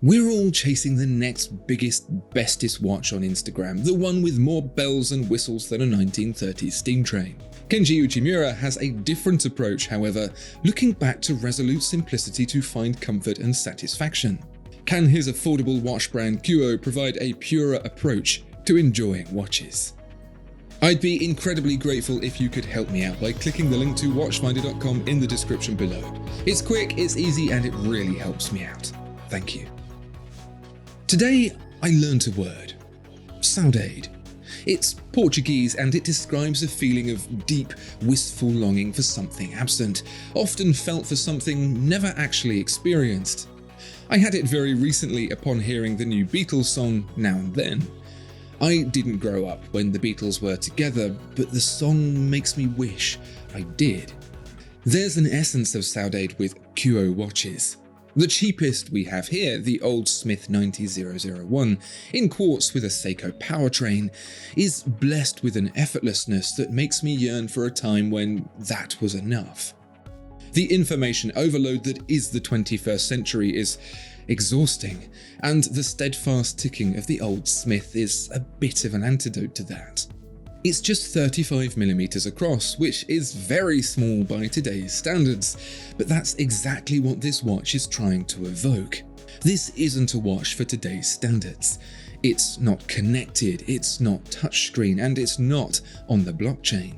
We're all chasing the next biggest, bestest watch on Instagram, the one with more bells and whistles than a 1930s steam train. Kenji Uchimura has a different approach, however, looking back to resolute simplicity to find comfort and satisfaction. Can his affordable watch brand Kuoe provide a purer approach to enjoying watches? I'd be incredibly grateful if you could help me out by clicking the link to watchfinder.com in the description below. It's quick, it's easy, and it really helps me out. Thank you. Today, I learnt a word, saudade. It's Portuguese and it describes a feeling of deep, wistful longing for something absent, often felt for something never actually experienced. I had it very recently upon hearing the new Beatles song, Now and Then. I didn't grow up when the Beatles were together, but the song makes me wish I did. There's an essence of saudade with Kuoe watches. The cheapest we have here, the Old Smith 90001, in quartz with a Seiko powertrain, is blessed with an effortlessness that makes me yearn for a time when that was enough. The information overload that is the 21st century is exhausting, and the steadfast ticking of the Old Smith is a bit of an antidote to that. It's just 35mm across, which is very small by today's standards, but that's exactly what this watch is trying to evoke. This isn't a watch for today's standards. It's not connected, it's not touchscreen, and it's not on the blockchain.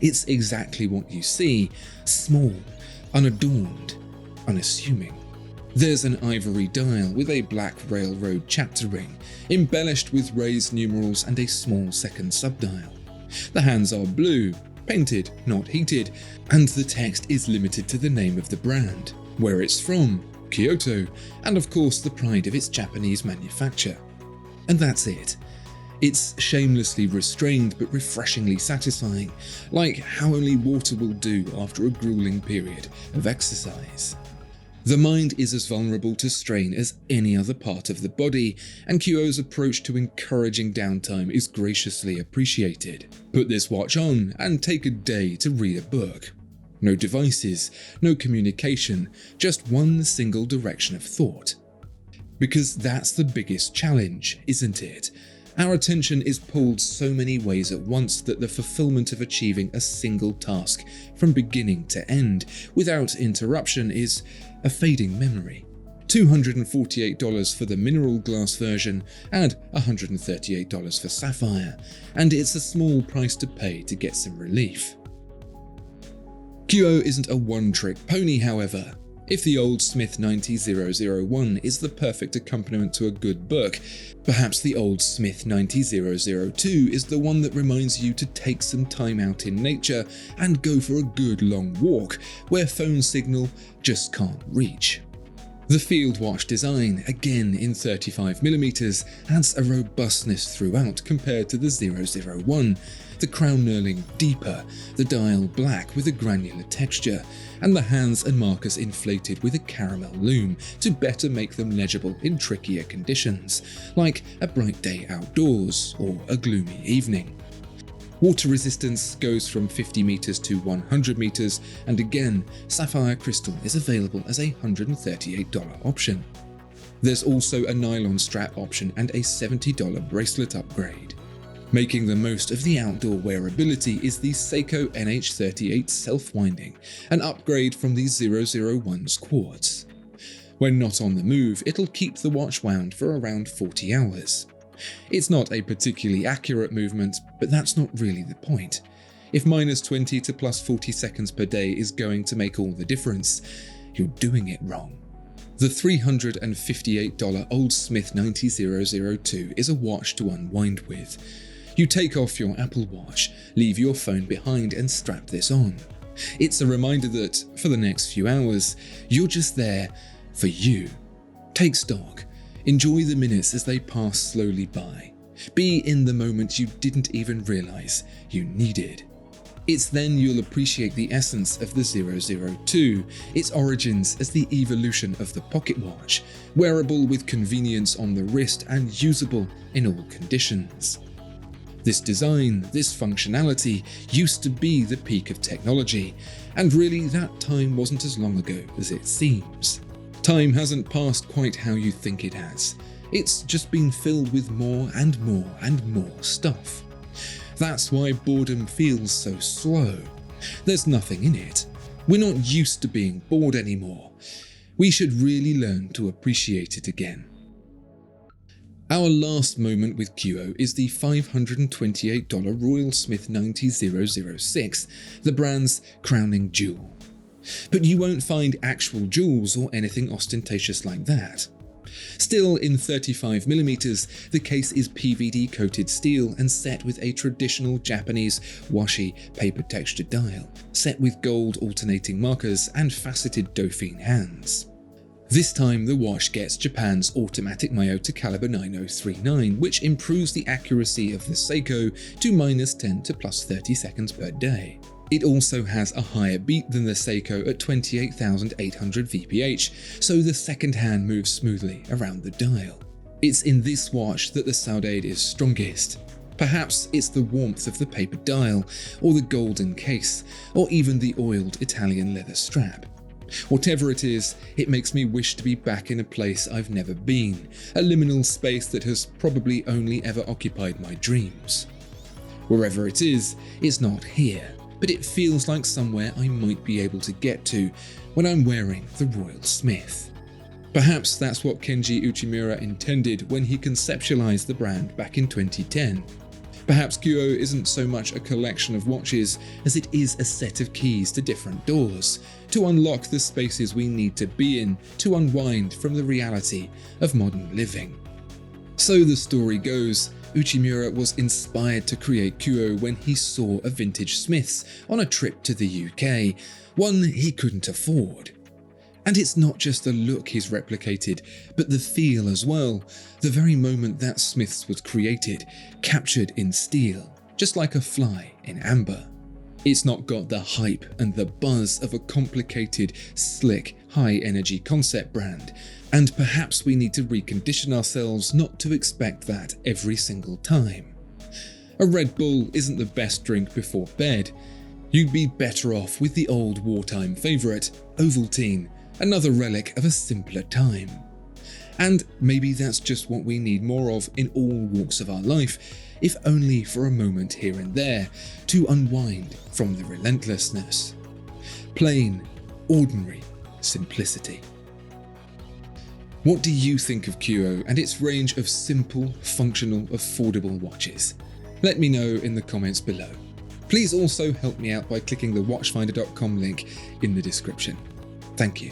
It's exactly what you see, small, unadorned, unassuming. There's an ivory dial with a black railroad chapter ring, embellished with raised numerals and a small second subdial. The hands are blue, painted, not heated, and the text is limited to the name of the brand, where it's from, Kyoto, and of course the pride of its Japanese manufacture. And that's it. It's shamelessly restrained but refreshingly satisfying, like how only water will do after a grueling period of exercise. The mind is as vulnerable to strain as any other part of the body, and Kuoe's approach to encouraging downtime is graciously appreciated. Put this watch on and take a day to read a book. No devices, no communication, just one single direction of thought. Because that's the biggest challenge, isn't it? Our attention is pulled so many ways at once that the fulfillment of achieving a single task from beginning to end without interruption is a fading memory. $248 for the mineral glass version and $138 for sapphire, and it's a small price to pay to get some relief. Kuoe isn't a one-trick pony, however. If the Old Smith 90001 is the perfect accompaniment to a good book, perhaps the Old Smith 90002 is the one that reminds you to take some time out in nature and go for a good long walk where phone signal just can't reach. The field watch design, again in 35mm, adds a robustness throughout compared to the 001, the crown knurling deeper, the dial black with a granular texture, and the hands and markers inflated with a caramel lume to better make them legible in trickier conditions, like a bright day outdoors or a gloomy evening. Water resistance goes from 50 meters to 100 meters, and again, sapphire crystal is available as a $138 option. There's also a nylon strap option and a $70 bracelet upgrade. Making the most of the outdoor wearability is the Seiko NH38 self-winding, an upgrade from the 001's quartz. When not on the move, it'll keep the watch wound for around 40 hours. It's not a particularly accurate movement, but that's not really the point. If minus 20 to plus 40 seconds per day is going to make all the difference, you're doing it wrong. The $358 Old Smith 90002 is a watch to unwind with. You take off your Apple Watch, leave your phone behind and strap this on. It's a reminder that, for the next few hours, you're just there for you. Take stock. Enjoy the minutes as they pass slowly by. Be in the moment you didn't even realize you needed. It's then you'll appreciate the essence of the 002, its origins as the evolution of the pocket watch, wearable with convenience on the wrist and usable in all conditions. This design, this functionality, used to be the peak of technology, and really that time wasn't as long ago as it seems. Time hasn't passed quite how you think it has. It's just been filled with more and more and more stuff. That's why boredom feels so slow. There's nothing in it. We're not used to being bored anymore. We should really learn to appreciate it again. Our last moment with Kuoe is the $528 Royal Smith 90006, the brand's crowning jewel. But you won't find actual jewels or anything ostentatious like that. Still, in 35mm, the case is PVD coated steel and set with a traditional Japanese washi paper texture dial, set with gold alternating markers and faceted Dauphine hands. This time the watch gets Japan's automatic Miyota caliber 9039, which improves the accuracy of the Seiko to -10 to +30 seconds per day. It also has a higher beat than the Seiko at 28,800 VPH, so the second hand moves smoothly around the dial. It's in this watch that the Saade is strongest. Perhaps it's the warmth of the paper dial, or the golden case, or even the oiled Italian leather strap. Whatever it is, it makes me wish to be back in a place I've never been, a liminal space that has probably only ever occupied my dreams. Wherever it is, it's not here, but it feels like somewhere I might be able to get to when I'm wearing the Royal Smith. Perhaps that's what Kenji Uchimura intended when he conceptualized the brand back in 2010. Perhaps Kuoe isn't so much a collection of watches as it is a set of keys to different doors, to unlock the spaces we need to be in to unwind from the reality of modern living. So the story goes, Uchimura was inspired to create Kuoe when he saw a vintage Smiths on a trip to the UK, one he couldn't afford. And it's not just the look he's replicated, but the feel as well, the very moment that Smiths was created, captured in steel, just like a fly in amber. It's not got the hype and the buzz of a complicated, slick, high-energy concept brand, and perhaps we need to recondition ourselves not to expect that every single time. A Red Bull isn't the best drink before bed. You'd be better off with the old wartime favourite, Ovaltine, another relic of a simpler time. And maybe that's just what we need more of in all walks of our life, if only for a moment here and there, to unwind from the relentlessness. Plain, ordinary simplicity. What do you think of Kuoe and its range of simple, functional, affordable watches? Let me know in the comments below. Please also help me out by clicking the watchfinder.com link in the description. Thank you.